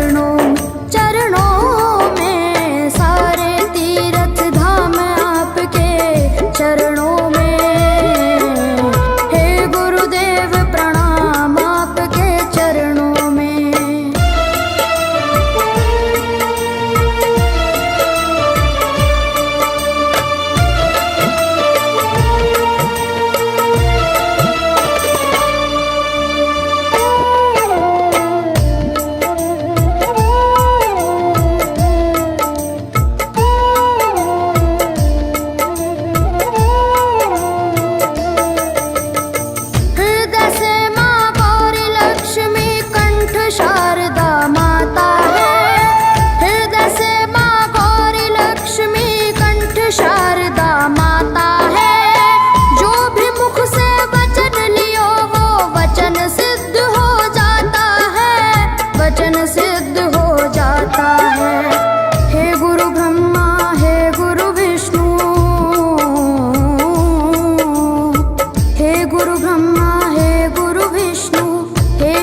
चरणों में सारे तीर्थ धाम आपके चरणों में। हे गुरुदेव प्रणाम आपके चरणों में।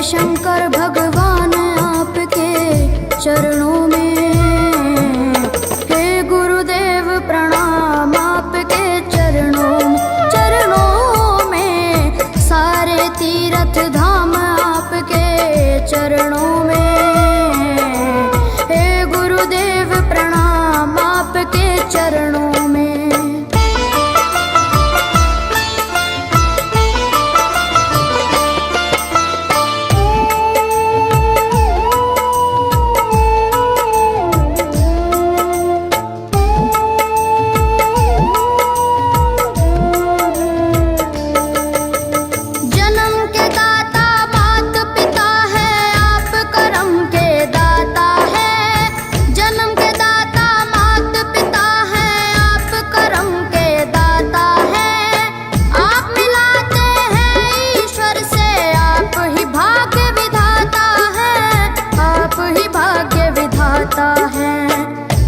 शंकर भगवान आपके चरणों में। हे गुरुदेव प्रणाम आपके चरणों में सारे तीर्थ धाम आपके चरणों में। हे गुरुदेव प्रणाम आपके चरणों में।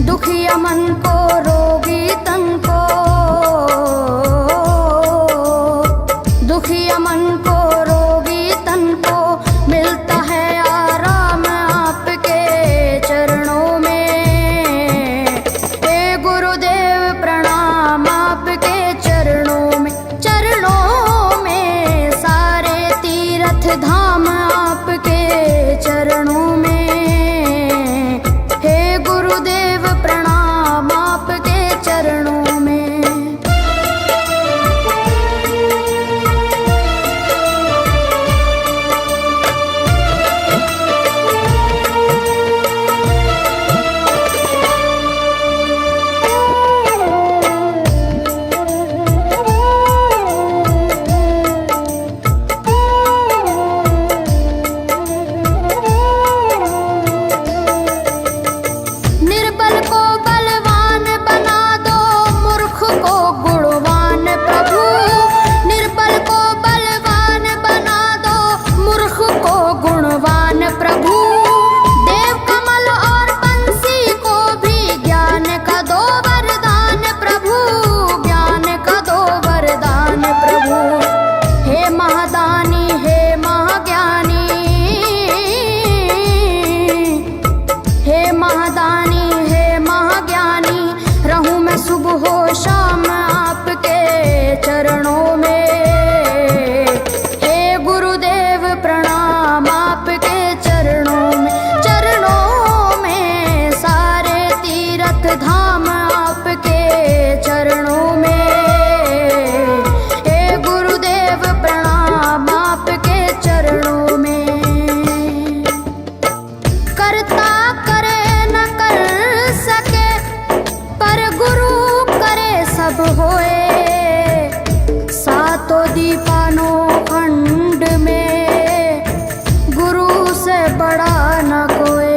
दुखिया मन को रोगी तन को, दुखिया मन को रोगी तन को मिलता है आराम आपके चरणों में। हे गुरुदेव प्रणाम आपके चरणों में सारे तीर्थ धाम आपके चरणों में। गुरुदेव प्रणाम आपके चरणों में। सुबह हो शाम आपके चरणों में। हे गुरुदेव प्रणाम आपके चरणों में सारे तीर्थ धाम आपके चरणों में। हे गुरुदेव प्रणाम आपके चरणों में। करता करे न कर सके पर गुरु सब होए। सातों दीपानों खंड में गुरु से बड़ा न कोई,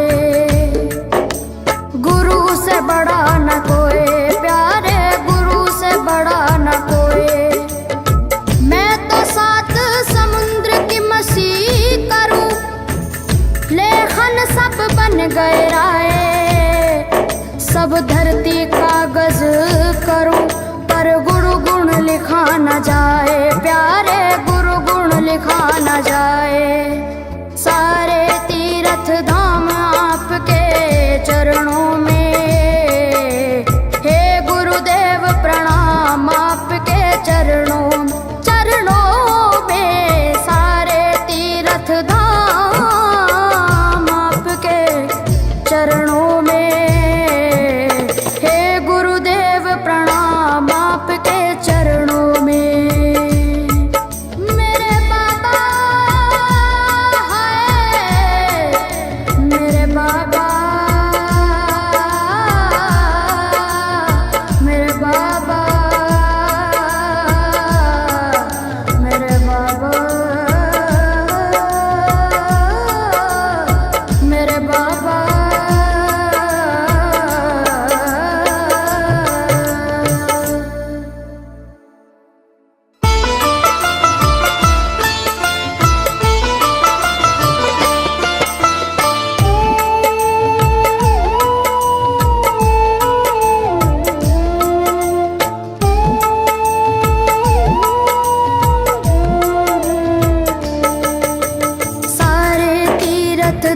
गुरु से बड़ा न कोई प्यारे, गुरु से बड़ा न कोई। मैं तो 7 समुद्र की मसी करूं, लेखन सब बन गए राय। सब धरती कागज करूं पर गुरु गुण लिखा न जाए प्यारे, गुरु गुण लिखा न जाए। सारे तीर्थ धाम आप बाबा।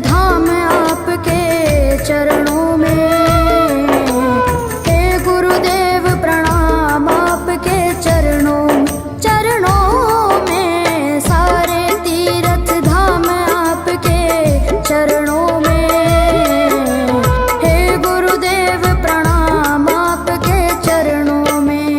धाम आपके चरणों में, हे गुरुदेव प्रणाम आपके चरणों में। सारे तीर्थ धाम आपके चरणों में, हे गुरुदेव प्रणाम आपके चरणों में।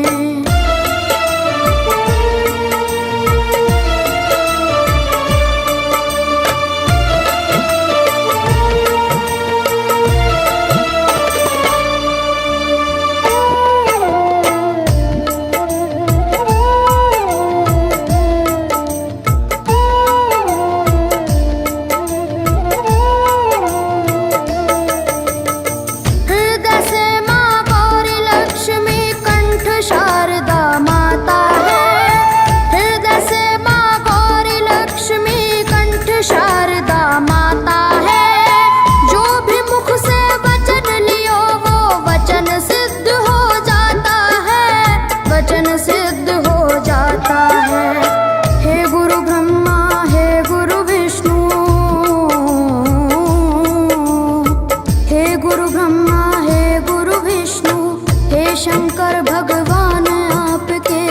शंकर भगवान आपके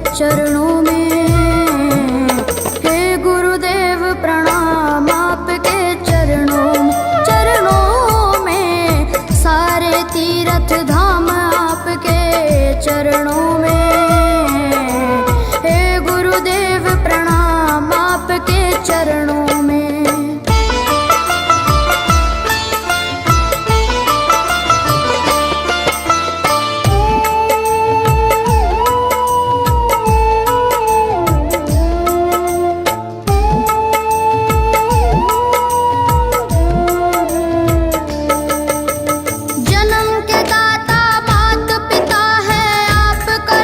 चरणों में, हे गुरुदेव प्रणाम आपके चरणों में। सारे तीर्थ धाम आपके चरणों में, हे गुरुदेव प्रणाम आपके चरणों में। जन्म के दाता मात पिता है आपका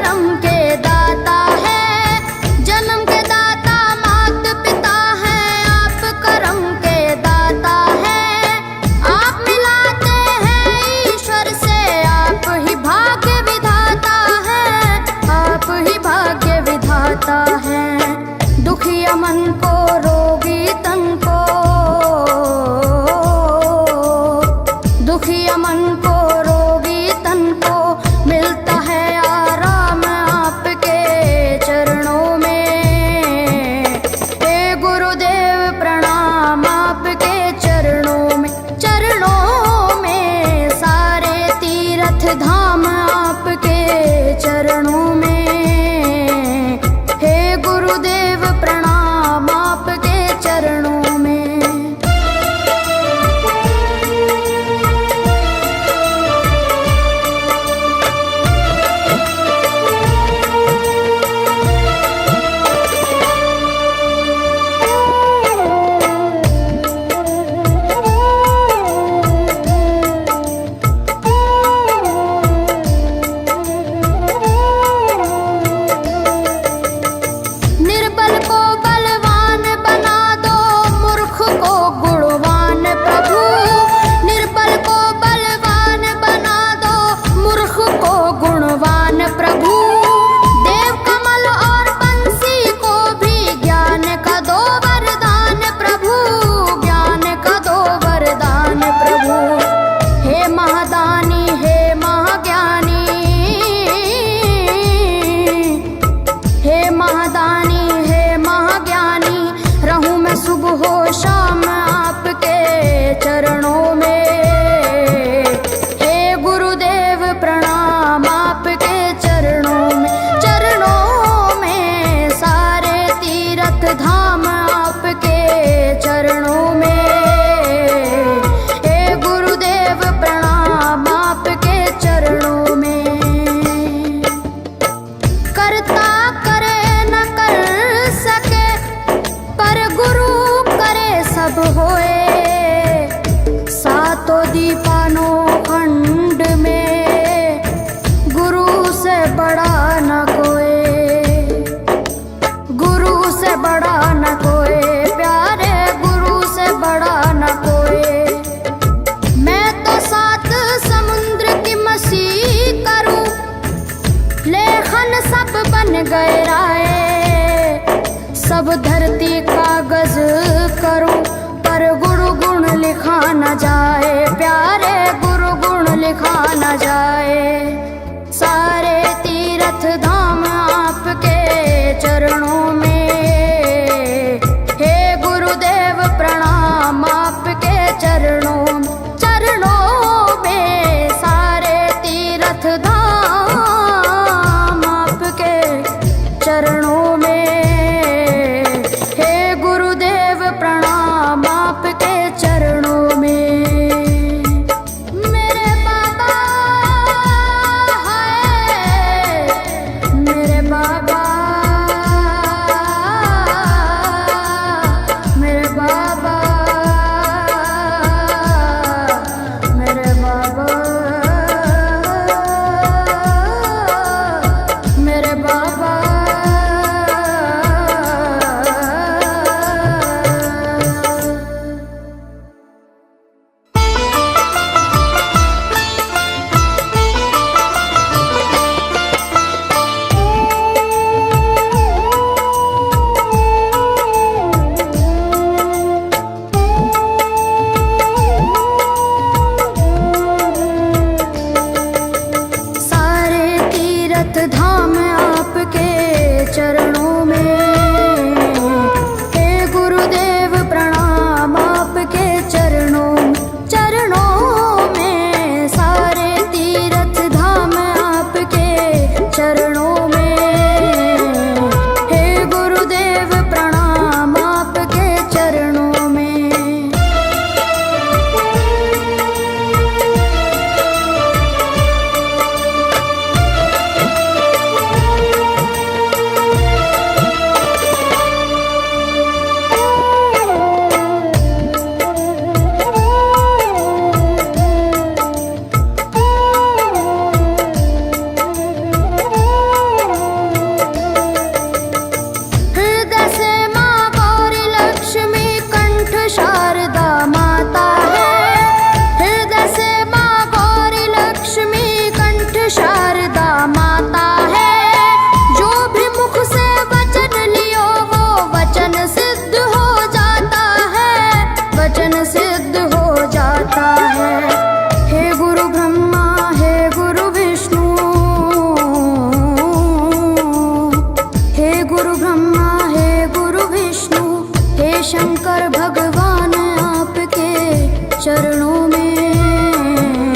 में।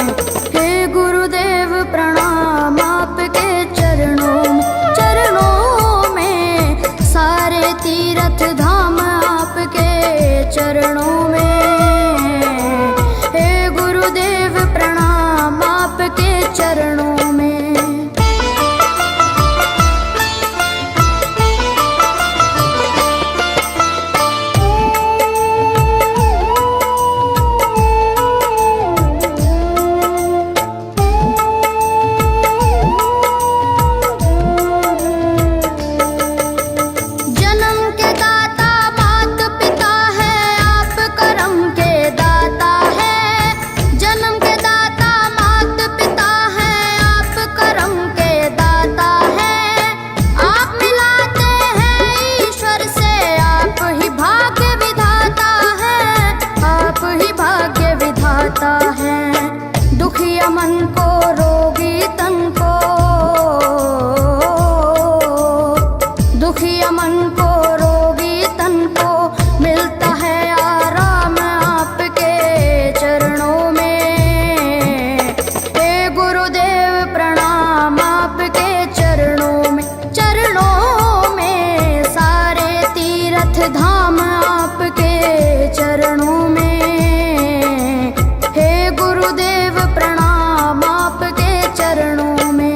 हे गुरुदेव प्रणाम आपके चरणों में, सारे तीर्थ धाम आपके चरणों में। हे गुरुदेव प्रणाम आपके चरणों में। दुखिया मन को रोगी तन को, दुखिया मन को रोगी तन को मिलता है आराम आपके चरणों में। हे गुरुदेव प्रणाम आपके चरणों में, सारे तीर्थ धाम आपके चरणों में। गुरुदेव प्रणाम आपके चरणों में।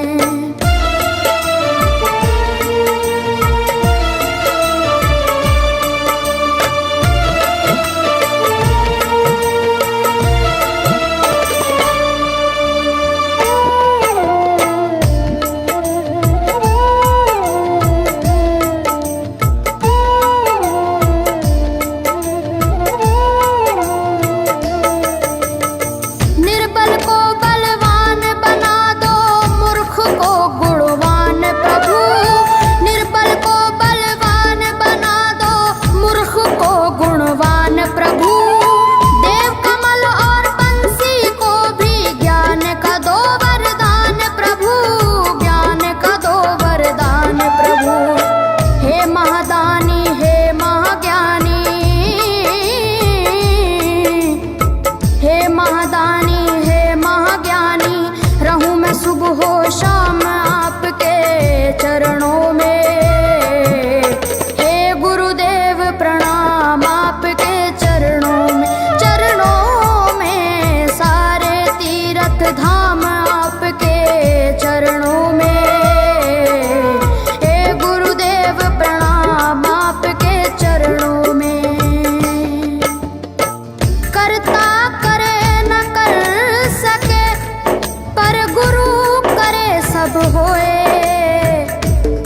सुबह शाम आपके चरणों में। हे गुरुदेव प्रणाम आपके चरणों में, सारे तीर्थ धाम आपके चरणों में। हे गुरुदेव प्रणाम आपके चरणों में। करता करे न कर सके पर गुरु सब होए,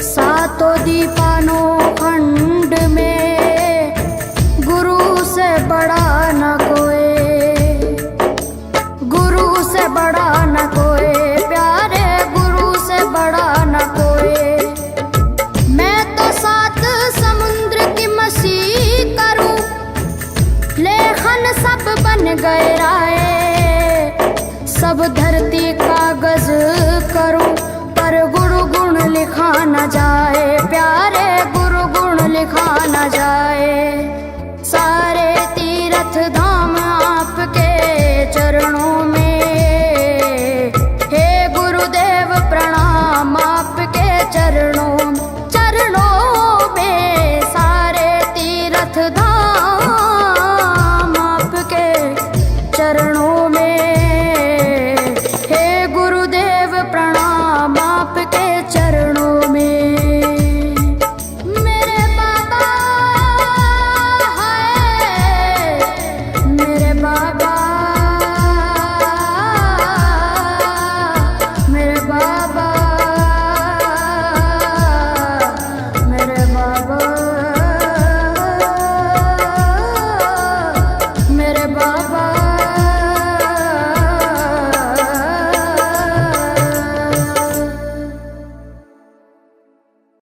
सातों दीपानों खंड में गुरु से बड़ा न कोई, गुरु से बड़ा न कोई, प्यारे गुरु से बड़ा न कोई। मैं तो सात समुद्र की मसी करूं, लेखन सब बन गए राय, सब धरती कागज करूं पर गुरु गुण लिखा न जाए, प्यारे गुरु गुण लिखा न जाए। सारे तीर्थ धाम आपके चरणों में। हे गुरुदेव प्रणाम आपके चरणों